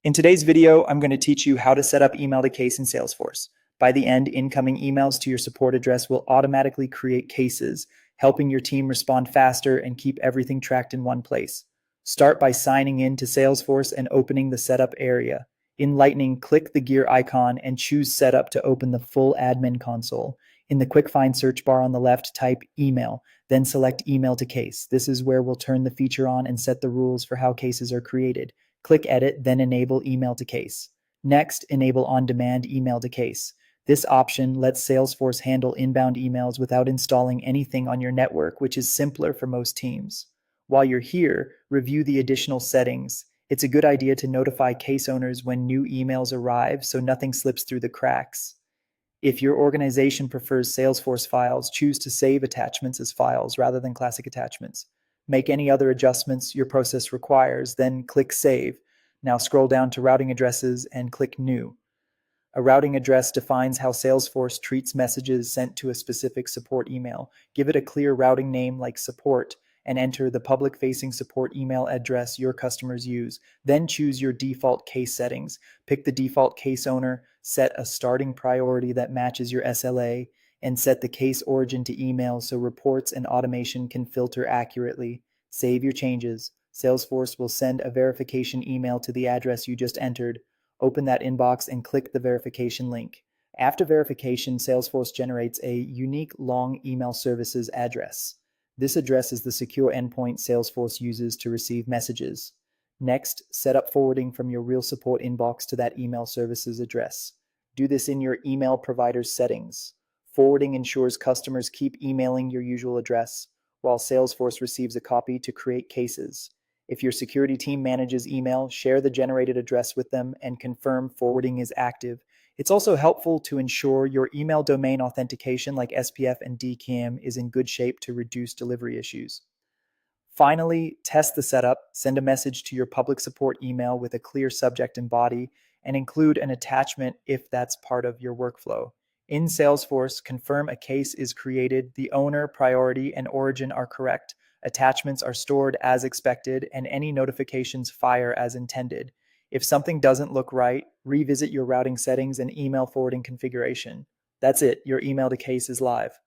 In today's video, I'm going to teach you how to set up email to case in Salesforce. By the end, incoming emails to your support address will automatically create cases, helping your team respond faster and keep everything tracked in one place. Start by signing in to Salesforce and opening the setup area. In Lightning, click the gear icon and choose Setup to open the full admin console. In the quick find search bar on the left, type email, then select email to case. This is where we'll turn the feature on and set the rules for how cases are created. Click Edit, then enable Email to Case. Next, enable On-Demand Email to Case. This option lets Salesforce handle inbound emails without installing anything on your network, which is simpler for most teams. While you're here, review the additional settings. It's a good idea to notify case owners when new emails arrive so nothing slips through the cracks. If your organization prefers Salesforce files, choose to save attachments as files rather than classic attachments. Make any other adjustments your process requires, then click Save. Now scroll down to Routing Addresses and click New. A routing address defines how Salesforce treats messages sent to a specific support email. Give it a clear routing name like support and enter the public-facing support email address your customers use. Then choose your default case settings. Pick the default case owner, set a starting priority that matches your SLA, and set the case origin to email so reports and automation can filter accurately. Save your changes. Salesforce will send a verification email to the address you just entered. Open that inbox and click the verification link. After verification, Salesforce generates a unique long email services address. This address is the secure endpoint Salesforce uses to receive messages. Next, set up forwarding from your real support inbox to that email services address. Do this in your email provider's settings. Forwarding ensures customers keep emailing your usual address, while Salesforce receives a copy to create cases. If your security team manages email, share the generated address with them and confirm forwarding is active. It's also helpful to ensure your email domain authentication like SPF and DKIM is in good shape to reduce delivery issues. Finally, test the setup, send a message to your public support email with a clear subject and body, and include an attachment if that's part of your workflow. In Salesforce, confirm a case is created, the owner, priority, and origin are correct, attachments are stored as expected, and any notifications fire as intended. If something doesn't look right, revisit your routing settings and email forwarding configuration. That's it, your email to case is live.